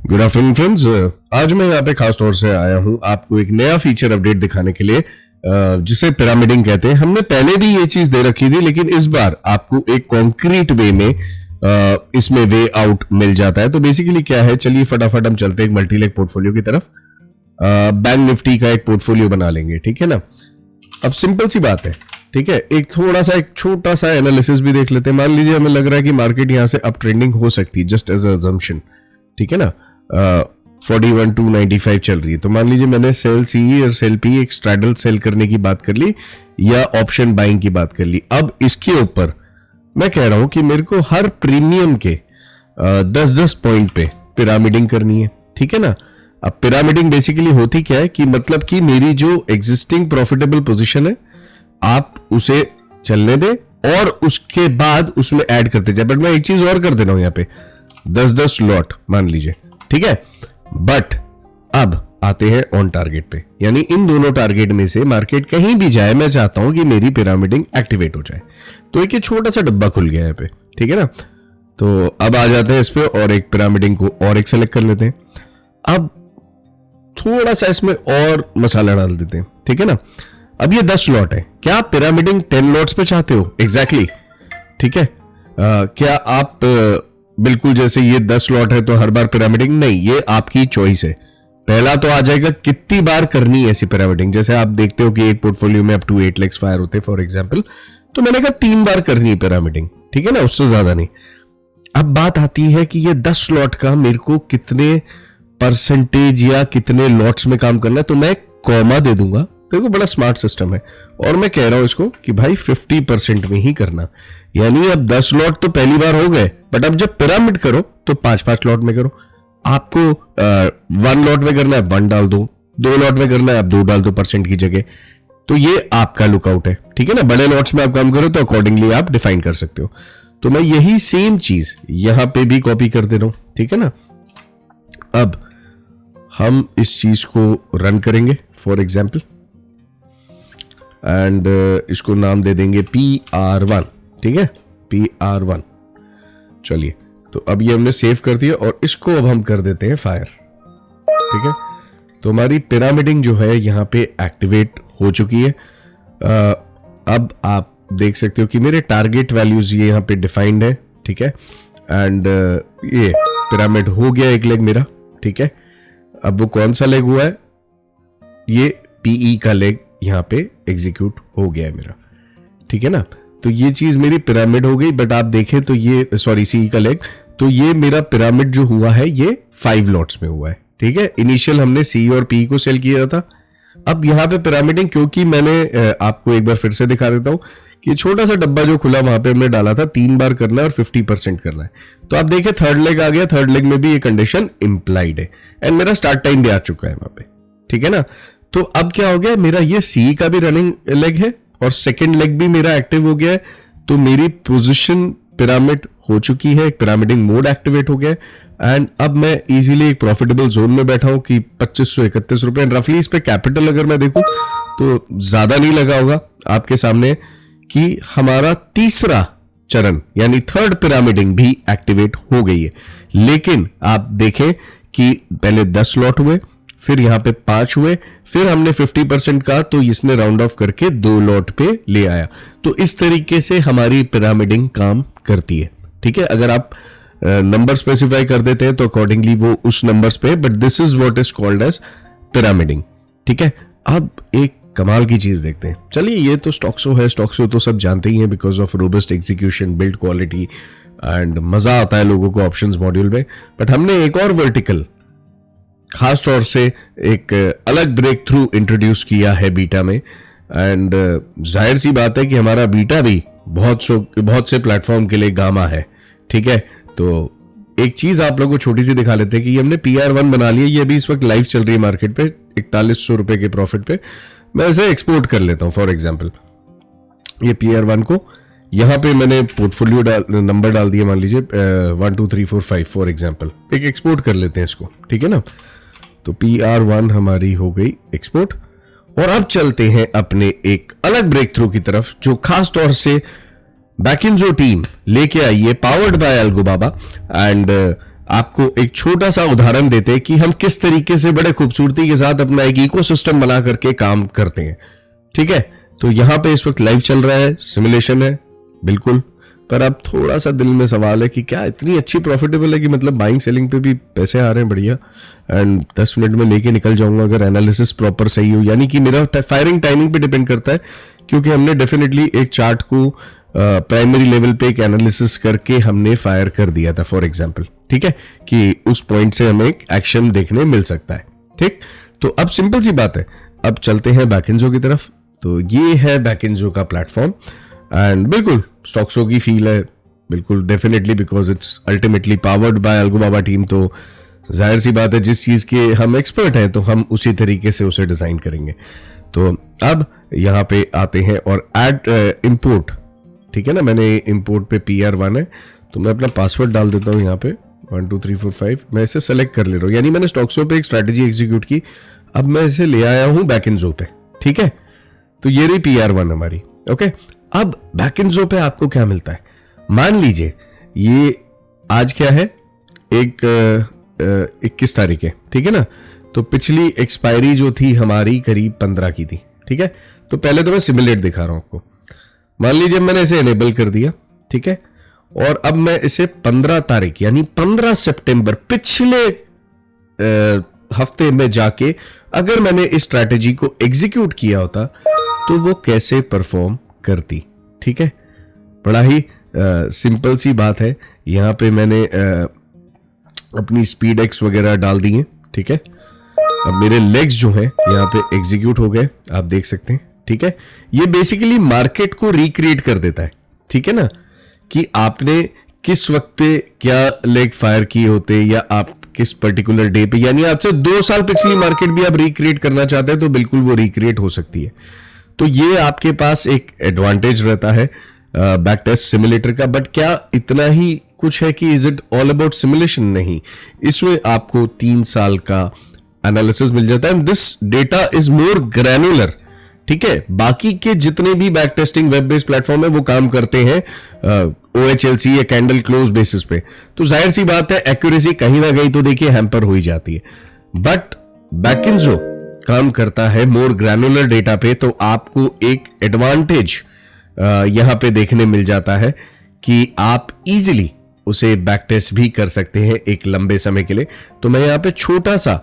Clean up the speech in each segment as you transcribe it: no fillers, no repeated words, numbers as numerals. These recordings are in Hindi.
Good afternoon friends. आज मैं यहाँ पे खास तौर से आया हूँ आपको एक नया फीचर अपडेट दिखाने के लिए, जिसे पिरामिडिंग कहते हैं। हमने पहले भी ये चीज दे रखी थी, लेकिन इस बार आपको एक कॉन्क्रीट वे में इसमें वे आउट मिल जाता है। तो बेसिकली क्या है, चलिए फटाफट हम चलते हैं एक मल्टीलेग पोर्टफोलियो की तरफ। बैंक निफ्टी का एक पोर्टफोलियो बना लेंगे, ठीक है ना। अब सिंपल सी बात है, ठीक है। एक छोटा सा एनालिसिस भी देख लेते हैं। मान लीजिए हमें लग रहा है कि मार्केट यहां से अप ट्रेंडिंग हो सकती है, जस्ट एज अजम्पशन, ठीक है ना। 41,295 चल रही है, तो मान लीजिए मैंने सेल सी और सेल पी एक स्ट्रैडल सेल करने की बात कर ली या ऑप्शन बाइंग की बात कर ली। अब इसके ऊपर मैं कह रहा हूं कि मेरे को हर प्रीमियम के 10-10 पॉइंट पे पिरामिडिंग करनी है, ठीक है ना। अब पिरामिडिंग बेसिकली होती क्या है कि मतलब कि मेरी जो एग्जिस्टिंग प्रॉफिटेबल पोजीशन है आप उसे चलने दें और उसके बाद उसमें ऐड करते जाए। बट मैं एक चीज और कर दे रहा हूं, यहाँ पे 10-10 लॉट मान लीजिए, ठीक है। बट अब आते हैं ऑन टारगेट पे, यानी इन दोनों टारगेट में से मार्केट कहीं भी जाए, मैं चाहता हूं कि मेरी पिरामिडिंग एक्टिवेट हो जाए। तो एक छोटा सा डब्बा खुल गया है पे, ठीक है ना। तो अब आ जाते हैं इस पे और एक पिरामिडिंग को और एक सेलेक्ट कर लेते हैं। अब थोड़ा सा इसमें और मसाला डाल देते हैं, ठीक है ना। अब ये 10 लॉट है, क्या आप पिरामिडिंग 10 लॉट्स पे चाहते हो? एग्जैक्टली, ठीक है। क्या आप बिल्कुल जैसे ये 10 लॉट है तो हर बार पिरामिडिंग? नहीं, ये आपकी चॉइस है। पहला तो आ जाएगा कितनी बार करनी है ऐसी पिरामिडिंग। जैसे आप देखते हो कि एक पोर्टफोलियो में अप टू 8 लाख फायर होते हैं फॉर एग्जांपल, तो मैंने कहा 3 बार करनी है पिरामिडिंग, ठीक है ना, उससे ज्यादा नहीं। अब बात आती है कि ये 10 लॉट का मेरे को कितने परसेंटेज या कितने लॉट्स में काम करना है, तो मैं कॉमा दे दूंगा। देखो बड़ा स्मार्ट सिस्टम है, और मैं कह रहा हूं इसको कि भाई 50% में ही करना। यानी अब 10 लॉट तो पहली बार हो गए, बट अब जब पिरामिड करो तो 5-5 लॉट में करो। आपको 1 लॉट में करना है 1 डाल दो, 2 लॉट में करना है आप 2 डाल दो परसेंट की जगह। तो ये आपका लुकआउट है, ठीक है ना। बड़े लॉट्स में आप काम करो तो अकॉर्डिंगली आप डिफाइन कर सकते हो। तो मैं यही सेम चीज यहां पे भी कॉपी कर दे रहा हूं, ठीक है ना। अब हम इस चीज को रन करेंगे फॉर एग्जाम्पल, एंड इसको नाम दे देंगे PR1, ठीक है, PR1। चलिए, तो अब ये हमने सेव कर दिया और इसको अब हम कर देते हैं फायर, ठीक है। तो हमारी पिरामिडिंग जो है यहाँ पे एक्टिवेट हो चुकी है। अब आप देख सकते हो कि मेरे टारगेट वैल्यूज ये यहाँ पे डिफाइंड है, ठीक है। एंड ये पिरामिड हो गया एक लेग मेरा, ठीक है। अब वो कौन सा लेग हुआ है? ये PE का लेग यहां पे एग्जीक्यूट हो गया है मेरा, ठीक है ना। तो ये चीज मेरी पिरामिड हो गई। बट आप देखें तो ये CE का लेग, तो ये मेरा पिरामिड जो हुआ है ये 5 लॉट्स में हुआ है, ठीक है। इनिशियल हमने C और PE को सेल किया था। अब यहां पे पिरामिडिंग, क्योंकि मैंने आपको एक बार फिर से दिखा देता हूं कि छोटा सा डब्बा जो खुला वहां पे हमने डाला था 3 बार करना है और 50% करना है। तो आप देखें थर्ड लेग आ गया, थर्ड लेग में भी ये कंडीशन इंप्लाइड है एंड मेरा स्टार्ट टाइम भी आ चुका है वहां पे, ठीक है ना। तो अब क्या हो गया, मेरा ये CE का भी रनिंग लेग है और सेकंड लेग भी मेरा एक्टिव हो गया है। तो मेरी पोजीशन पिरामिड हो चुकी है, पिरामिडिंग मोड एक्टिवेट हो गया है। एंड अब मैं इजीली एक प्रॉफिटेबल जोन में बैठा हूं कि 2531 रुपए। रफली इस पे कैपिटल अगर मैं देखूं तो ज्यादा नहीं लगा होगा आपके सामने कि हमारा तीसरा चरण यानी थर्ड पिरामिडिंग भी एक्टिवेट हो गई है। लेकिन आप देखें कि पहले 10 लॉट हुए, फिर यहां पे 5 हुए, फिर हमने 50% का, तो इसने राउंड ऑफ करके 2 लॉट पे ले आया। तो इस तरीके से हमारी पिरामिडिंग काम करती है, ठीक है। अगर आप नंबर स्पेसिफाई कर देते हैं तो अकॉर्डिंगली वो उस नंबर्स पे, but this is what is called as pyramiding, ठीक है। अब एक कमाल की चीज देखते हैं। चलिए, ये तो स्टॉक्सो है, स्टॉक्सो तो सब जानते ही हैं because of robust execution, build quality and मजा आता है लोगों को ऑप्शंस मॉड्यूल में। बट हमने एक और वर्टिकल खास तौर से एक अलग ब्रेक थ्रू इंट्रोड्यूस किया है बीटा में। एंड जाहिर सी बात है कि हमारा बीटा भी बहुत से प्लेटफॉर्म के लिए गामा है, ठीक है। तो एक चीज आप लोगों को छोटी सी दिखा लेते हैं कि हमने PR1 बना लिया। ये भी इस वक्त लाइव चल रही है मार्केट पे 4100 रुपए के प्रॉफिट पे। मैं इसे एक्सपोर्ट कर लेता हूं फॉर एग्जाम्पल। ये PR1 को यहां पे मैंने पोर्टफोलियो नंबर डाल दिया, मान लीजिए 1 2 3 4 5 फॉर एग्जाम्पल। एक एक्सपोर्ट कर लेते हैं इसको, ठीक है ना। तो PR1 हमारी हो गई एक्सपोर्ट। और अब चलते हैं अपने एक अलग ब्रेक थ्रू की तरफ जो खास तौर से बैकिंजो टीम लेके आई है, पावर्ड बाय अल्गोबाबा। एंड आपको एक छोटा सा उदाहरण देते हैं कि हम किस तरीके से बड़े खूबसूरती के साथ अपना एक इकोसिस्टम बना करके काम करते हैं। ठीक है, तो यहां पे इस वक्त लाइव चल रहा है, सिमुलेशन है बिल्कुल, पर अब थोड़ा सा दिल में सवाल है कि क्या इतनी अच्छी प्रॉफिटेबल है कि मतलब बाइंग सेलिंग पे भी पैसे आ रहे हैं बढ़िया, एंड 10 मिनट में लेके निकल जाऊंगा अगर एनालिसिस प्रॉपर सही हो। यानी कि मेरा फायरिंग टाइमिंग पे डिपेंड करता है, क्योंकि हमने डेफिनेटली एक चार्ट को प्राइमरी लेवल पे एक एनालिसिस करके हमने फायर कर दिया था फॉर एग्जांपल। ठीक है, कि उस पॉइंट से हमें एक एक्शन देखने मिल सकता है। ठीक, तो अब सिंपल सी बात है, अब चलते हैं बैकेंजो की तरफ। तो ये है बैकेंजो का प्लेटफॉर्म, एंड बिल्कुल स्टॉक्सो की फील है बिल्कुल, definitely because it's ultimately powered by Algobaba team. तो जाहिर सी बात है, जिस चीज के हम एक्सपर्ट हैं तो हम उसी तरीके से उसे डिजाइन करेंगे। तो अब यहां पे आते हैं और ऐड इंपोर्ट। ठीक है ना, मैंने इंपोर्ट पे PR1 है, तो मैं अपना पासवर्ड डाल देता हूं यहाँ पे 1 2 3 4 5। मैं इसे सेलेक्ट कर ले रहा हूं, यानी मैंने स्टॉक्सो पे एक स्ट्रैटेजी एग्जीक्यूट की, अब मैं इसे ले आया हूं बैकेंजो पे। ठीक है, तो ये रही PR1 हमारी। ओके, अब बैकेंजो पे आपको क्या मिलता है, मान लीजिए ये आज क्या है, एक 21 तारीख है। ठीक है ना, तो पिछली एक्सपायरी जो थी हमारी करीब 15 की थी। ठीक है, तो पहले तो मैं सिमुलेट दिखा रहा हूं आपको। मान लीजिए मैंने इसे एनेबल कर दिया। ठीक है, और अब मैं इसे 15 तारीख यानी 15 सितंबर पिछले हफ्ते में जाके अगर मैंने इस स्ट्रैटेजी को एग्जीक्यूट किया होता तो वो कैसे परफॉर्म करती। ठीक है, बड़ा ही सिंपल सी बात है। यहां पे मैंने अपनी स्पीड एक्स वगैरह डाल दी है। ठीक है, अब मेरे लेग्स जो हैं यहां पे एग्जीक्यूट हो गए, आप देख सकते हैं। ठीक है, ये बेसिकली मार्केट को रिक्रिएट कर देता है। ठीक है ना, कि आपने किस वक्त पे क्या लेग फायर किए होते, या आप किस पर्टिकुलर डे पे, यानी आज से 2 साल पिछली मार्केट भी आप रिक्रिएट करना चाहते हैं तो बिल्कुल वो रिक्रिएट हो सकती है। तो ये आपके पास एक एडवांटेज रहता है बैक टेस्ट सिमुलेटर का। बट क्या इतना ही कुछ है कि is it all about simulation? नहीं, इसमें आपको 3 साल का एनालिसिस मिल जाता है, and this data is more granular. ठीक है, बाकी के जितने भी back testing web based platform है वो काम करते हैं OHLC या कैंडल क्लोज बेसिस पे, तो जाहिर सी बात है एक्यूरेसी कहीं ना कहीं तो देखिए हैम्पर हो ही जाती है। बट बैकेंजो काम करता है मोर ग्रैनुलर डेटा पे, तो आपको एक एडवांटेज यहां पे देखने मिल जाता है कि आप इजीली उसे बैक टेस्ट भी कर सकते हैं एक लंबे समय के लिए। तो मैं यहां पे छोटा सा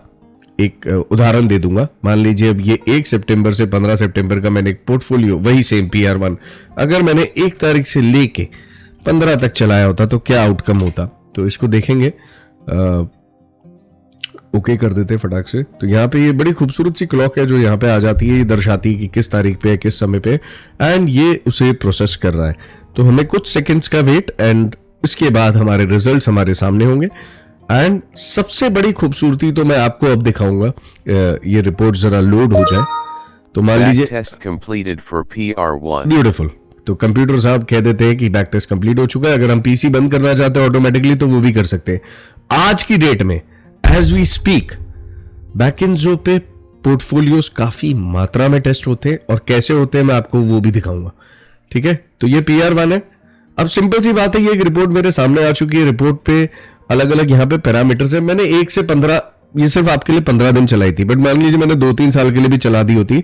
एक उदाहरण दे दूंगा। मान लीजिए अब ये 1 सितंबर से 15 सितंबर का मैंने एक पोर्टफोलियो, वही सेम PR1, अगर मैंने 1 तारीख से लेके 15 तक चलाया होता तो क्या आउटकम होता, तो इसको देखेंगे। ओके कर देते हैं फटाक से। तो यहाँ पे ये बड़ी खूबसूरत सी क्लॉक है जो यहाँ पे आ जाती है, ये दर्शाती है कि किस तारीख पे है, किस समय पे, एंड ये उसे प्रोसेस कर रहा है। तो हमें कुछ सेकंड्स का वेट, एंड इसके बाद हमारे रिजल्ट्स हमारे सामने होंगे। एंड सबसे बड़ी खूबसूरती तो मैं आपको अब दिखाऊंगा, ये रिपोर्ट जरा लोड हो जाए। तो मान लीजिए test completed for PR1। Beautiful, तो कंप्यूटर साहब कह देते हैं कि बैक टेस्ट कंप्लीट हो चुका है। अगर हम PC बंद करना चाहते हैं ऑटोमेटिकली तो वो भी कर सकते हैं। आज की डेट में एज वी स्पीक बैकेंजो पे पोर्टफोलियोज काफी मात्रा में टेस्ट होते हैं, और कैसे होते हैं मैं आपको वो भी दिखाऊंगा। ठीक है, तो ये PR1 है। अब सिंपल सी बात है, ये एक रिपोर्ट मेरे सामने आ चुकी है। रिपोर्ट पे अलग अलग यहाँ पे पैरामीटर्स है। मैंने 1 से 15, ये सिर्फ आपके लिए 15 दिन चलाई थी, बट मान लीजिए मैंने 2-3 साल के लिए भी चला दी होती,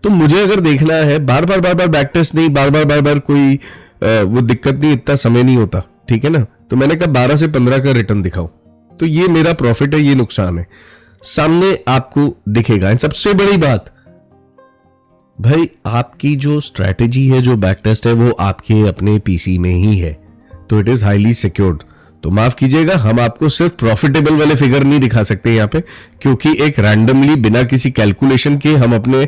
तो मुझे अगर देखना है बार बार बैक टेस्ट नहीं, बार बार कोई वो दिक्कत नहीं, इतना समय नहीं होता। ठीक है ना, तो मैंने कहा 12 से 15 का रिटर्न दिखाओ। तो ये मेरा प्रॉफिट है, ये नुकसान है, सामने आपको दिखेगा। सबसे बड़ी बात भाई, आपकी जो स्ट्रैटेजी है, जो बैक टेस्ट है, वो आपके अपने PC में ही है, तो इट इज हाईली सिक्योर्ड। तो माफ कीजिएगा, हम आपको सिर्फ प्रॉफिटेबल वाले फिगर नहीं दिखा सकते यहाँ पे, क्योंकि एक रैंडमली बिना किसी कैलकुलेशन के हम अपने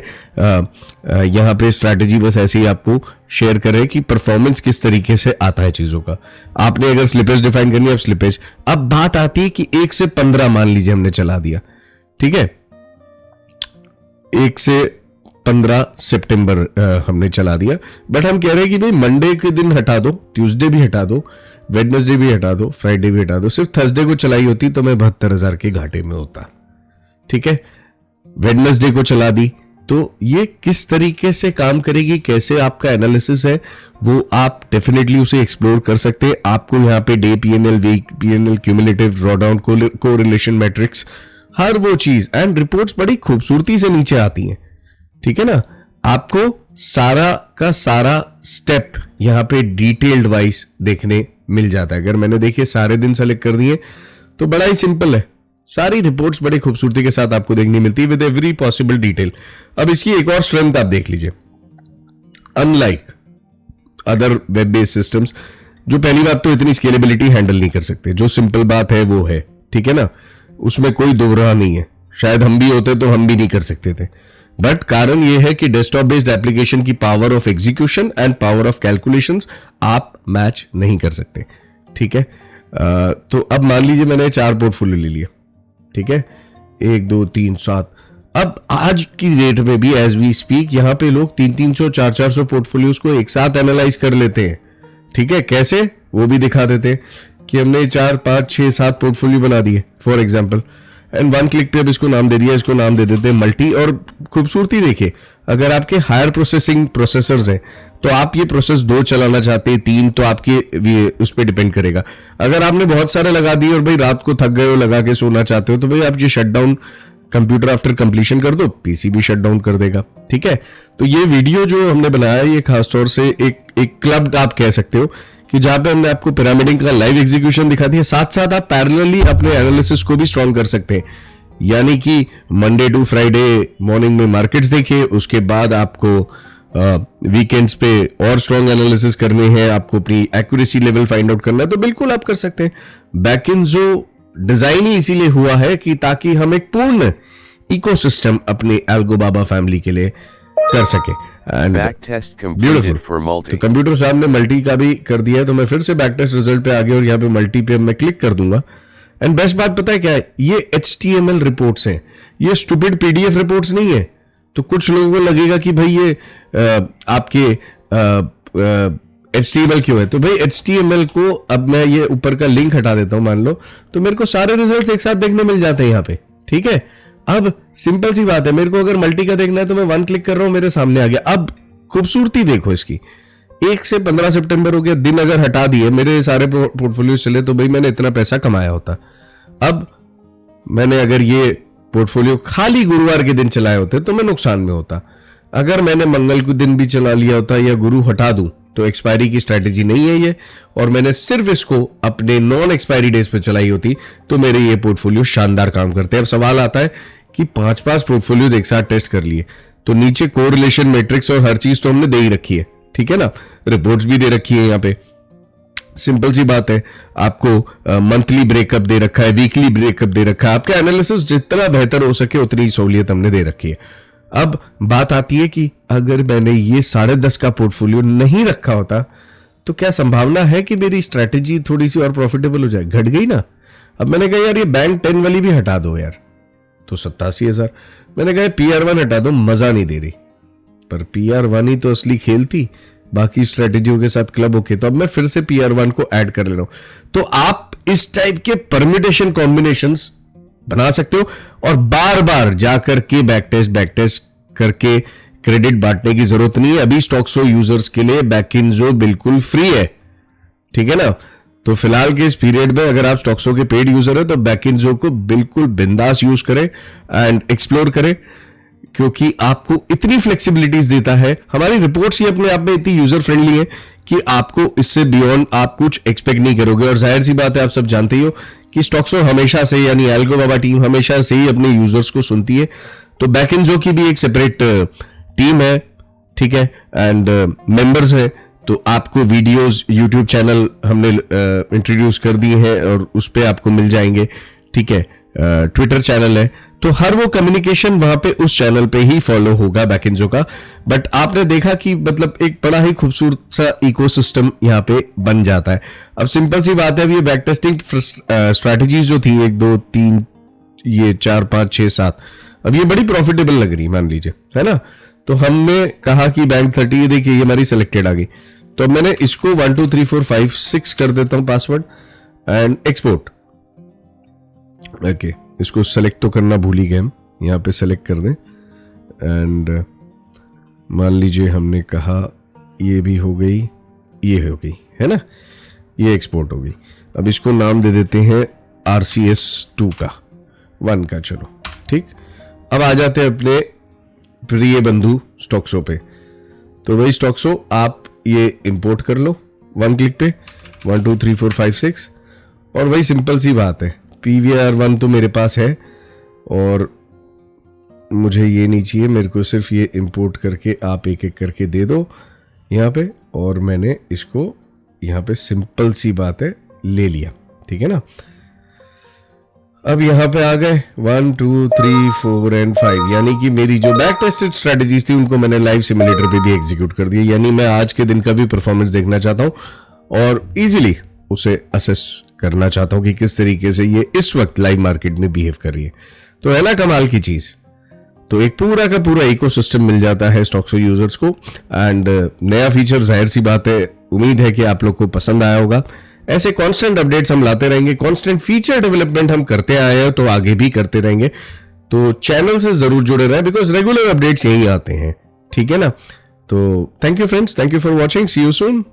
यहाँ पे स्ट्रैटेजी बस ऐसे ही आपको शेयर करें कि परफॉर्मेंस किस तरीके से आता है चीजों का। आपने अगर स्लिपेज डिफाइन करनी है, अब स्लिपेज। अब बात आती है कि 1 से 15 मान लीजिए हमने चला दिया। ठीक है, 1 से 15 सितंबर हमने चला दिया, बट हम कह रहे हैं कि भाई मंडे के दिन हटा दो, ट्यूसडे भी हटा दो, वेडनेसडे भी हटा दो, फ्राइडे भी हटा दो, सिर्फ थर्सडे को चलाई होती तो मैं 72,000 के घाटे में होता। ठीक है, वेडनेसडे को चला दी, तो ये किस तरीके से काम करेगी, कैसे आपका एनालिसिस है, वो आप डेफिनेटली उसे एक्सप्लोर कर सकते हैं। आपको यहाँ पे day PNL, week PNL, cumulative drawdown, correlation matrix, हर वो चीज एंड रिपोर्ट्स बड़ी खूबसूरती से नीचे आती हैं, ठीक है ना। आपको सारा का सारा स्टेप यहाँ पे डिटेल्ड वाइज देखने मिल जाता है। अगर मैंने देखिए सारे दिन सेलेक्ट कर दिए तो बड़ा ही सिंपल है, सारी रिपोर्ट्स बड़ी खूबसूरती के साथ आपको देखने मिलती है विद एवरी पॉसिबल डिटेल। अब इसकी एक और स्ट्रेंथ आप देख लीजिए, unlike other web based systems, जो पहली बात तो इतनी स्केलेबिलिटी हैंडल नहीं कर सकते, जो सिंपल बात है वो है, ठीक है ना, उसमें कोई दो राह नहीं है। शायद हम भी होते तो हम भी नहीं कर सकते थे, बट कारण यह है कि डेस्कटॉप बेस्ड एप्लीकेशन की power of execution and power of calculations आप मैच नहीं कर सकते, ठीक है। तो अब मान लीजिए मैंने 4 पोर्टफोलियो ले लिया, ठीक है, 1 2 3 7। अब आज की डेट में भी एज वी स्पीक यहाँ पे लोग 300 400 पोर्टफोलियोज को एक साथ एनालाइज कर लेते हैं, ठीक है। कैसे, वो भी दिखा देते हैं कि हमने 4 5 6 7 पोर्टफोलियो बना दिए फॉर एग्जांपल, एंड 1 क्लिक पे अब इसको नाम दे दिया, इसको नाम दे देते हैं मल्टी। और खूबसूरती देखिए, अगर आपके हायर प्रोसेसिंग प्रोसेसर्स हैं तो आप ये प्रोसेस 2 चलाना चाहते हैं, 3, तो आपके उस पर डिपेंड करेगा। अगर आपने बहुत सारे लगा दिए और भाई रात को थक गए हो लगा के सोना चाहते हो, तो भाई आप ये shut down computer after completion कर दो, पीसी भी शट डाउन कर देगा, ठीक है। तो ये वीडियो जो हमने बनाया ये खासतौर से एक क्लब आप कह सकते हो कि जहां पे हमने आपको पिरामिडिंग का लाइव एग्जीक्यूशन दिखा दिया, साथ साथ आप पैरेलली अपने एनालिसिस को भी स्ट्रॉन्ग कर सकते हैं। यानी कि मंडे टू फ्राइडे मॉर्निंग में मार्केट्स देखिए, उसके बाद आपको वीकेंड्स पे और स्ट्रॉन्ग एनालिसिस करने हैं, आपको अपनी एक्यूरेसी लेवल फाइंड आउट करना है, तो बिल्कुल आप कर सकते हैं। बैकएंड डिजाइन ही इसीलिए हुआ है कि ताकि हम एक पूर्ण इकोसिस्टम अपने एल्गोबाबा फैमिली के लिए कर सके। एंड ब्यूटीफुल, तो कंप्यूटर साहब ने मल्टी का भी कर दिया है, तो मैं फिर से बैक टेस्ट रिजल्ट पे आ गया और यहाँ पे मल्टी पे मैं क्लिक कर दूंगा। एंड बेस्ट बात पता है क्या है, ये HTML रिपोर्ट्स हैं, ये स्टूपिड PDF रिपोर्ट्स नहीं है। तो कुछ लोगों को लगेगा कि भाई ये आपके HTML क्यों है, तो भाई HTML को अब मैं ये ऊपर का लिंक हटा देता हूं मान लो, तो मेरे को सारे रिजल्ट्स एक साथ देखने मिल जाते हैं यहाँ पे, ठीक है। अब सिंपल सी बात है, मेरे को अगर मल्टी का देखना है तो मैं 1 क्लिक कर रहा हूं, मेरे सामने आ गया। अब खूबसूरती देखो इसकी, 1 से 15 सितंबर हो गया, दिन अगर हटा दिए मेरे सारे पोर्टफोलियो चले तो भाई मैंने इतना पैसा कमाया होता। अब मैंने अगर ये पोर्टफोलियो खाली गुरुवार के दिन चलाए होते तो मैं नुकसान में होता। अगर मैंने मंगल के दिन भी चला लिया होता या गुरु हटा दूं तो एक्सपायरी की स्ट्रेटेजी नहीं है ये, और मैंने सिर्फ इसको अपने नॉन एक्सपायरी डेज पे चलाई होती तो मेरे ये पोर्टफोलियो शानदार काम करते हैं। अब सवाल आता है कि 5 पोर्टफोलियो एक साथ टेस्ट कर लिए, तो नीचे कोरिलेशन मैट्रिक्स और हर चीज तो हमने दे ही रखी है, ठीक है ना, रिपोर्ट्स भी दे रखी है यहाँ पे, सिंपल सी बात है। आपको मंथली ब्रेकअप दे रखा है, वीकली ब्रेकअप दे रखा है, आपका एनालिसिस जितना बेहतर हो सके उतनी सहूलियत हमने दे रखी है। अब बात आती है कि अगर मैंने ये 10.5 का पोर्टफोलियो नहीं रखा होता तो क्या संभावना है कि मेरी स्ट्रैटेजी थोड़ी सी और प्रॉफिटेबल हो जाए, घट गई ना। अब मैंने कहा यार ये बैंक 10 वाली भी हटा दो यार, तो 87,000। मैंने कहा PR1 हटा दो, मजा नहीं दे रही, पर PR1 ही तो असली खेल थी, बाकी स्ट्रेटेजियों के साथ क्लब होके, तो अब मैं फिर से PR1 को ऐड कर ले रहा हूं। तो आप इस टाइप के परम्यूटेशन कॉम्बिनेशंस बना सकते हो और बार बार जाकर के बैक टेस्ट करके क्रेडिट बांटने की जरूरत नहीं है। अभी स्टॉक्सो यूजर्स के लिए बैकिंजो बिल्कुल फ्री है, ठीक है ना। तो फिलहाल के इस पीरियड में अगर आप स्टॉक्सो के पेड यूजर है तो बैकिंजो को बिल्कुल बिंदास यूज करें एंड एक्सप्लोर करें, क्योंकि आपको इतनी फ्लेक्सिबिलिटीज देता है। हमारी रिपोर्ट्स ही अपने आप में इतनी यूजर फ्रेंडली है कि आपको इससे बियॉन्ड आप कुछ एक्सपेक्ट नहीं करोगे। और जाहिर सी बात है, आप सब जानते ही हो कि स्टॉक्सो हमेशा से, यानी एल्गोबाबा टीम हमेशा से ही अपने यूजर्स को सुनती है। तो बैकएंडो की भी एक सेपरेट टीम है, ठीक है, एंड मेंबर्स है। तो आपको वीडियोस यूट्यूब चैनल हमने इंट्रोड्यूस कर दिए हैं और उस पर आपको मिल जाएंगे, ठीक है। ट्विटर चैनल है, तो हर वो कम्युनिकेशन वहां पे उस चैनल पे ही फॉलो होगा बैकएंडो का। बट आपने देखा कि मतलब एक बड़ा ही खूबसूरत सा इकोसिस्टम यहाँ पे बन जाता है। अब सिंपल सी बात है, अब ये बैक टेस्टिंग स्ट्रैटेजीज जो थी 1 2 3 ये 4 5 6 7, अब ये बड़ी प्रॉफिटेबल लग रही, मान लीजिए, है ना। तो हमने कहा कि बैंक 30, ये देखिए ये हमारी सिलेक्टेड आ गई, तो अब मैंने इसको 1 2 3 4 5 6 कर देता हूं पासवर्ड एंड एक्सपोर्ट। ओके, इसको सेलेक्ट तो करना भूल ही गए हम, यहाँ पे सेलेक्ट कर दें एंड मान लीजिए हमने कहा ये भी हो गई, ये हो गई, है ना, ये एक्सपोर्ट हो गई। अब इसको नाम दे देते हैं RCS2 का, 1 का, चलो ठीक। अब आ जाते हैं अपने प्रिय बंधु स्टॉक्सो पे। तो भाई स्टॉक्सो आप ये इंपोर्ट कर लो 1 क्लिक पे, 1 2 3 4 5 6। और भाई सिंपल सी बात है, PVR1 तो मेरे पास है और मुझे ये नहीं चाहिए, मेरे को सिर्फ ये इंपोर्ट करके आप एक एक करके दे दो यहाँ पे, और मैंने इसको यहाँ पे सिंपल सी बात है ले लिया, ठीक है ना। अब यहाँ पे आ गए 1 2 3 4 एंड 5, यानी कि मेरी जो बैक टेस्टेड स्ट्रेटजीज थी उनको मैंने लाइव सिमुलेटर पे भी एग्जीक्यूट कर दिया। यानी मैं आज के दिन का भी परफॉर्मेंस देखना चाहता हूं और इजीली उसे असेस करना चाहता हूं कि किस तरीके से ये इस वक्त लाइव मार्केट में बिहेव कर रही है। तो है ना कमाल की चीज। तो एक पूरा का पूरा इकोसिस्टम मिल जाता है स्टॉक्सो यूजर्स को। एंड नया फीचर जाहिर सी बात है, उम्मीद है कि आप लोग को पसंद आया होगा। ऐसे कांस्टेंट अपडेट्स हम लाते रहेंगे, कांस्टेंट फीचर डेवलपमेंट हम करते आए हैं तो आगे भी करते रहेंगे। तो चैनल से जरूर जुड़े रहें बिकॉज रेगुलर अपडेट्स यही आते हैं, ठीक है ना। तो thank you friends, thank you for watching, see you soon.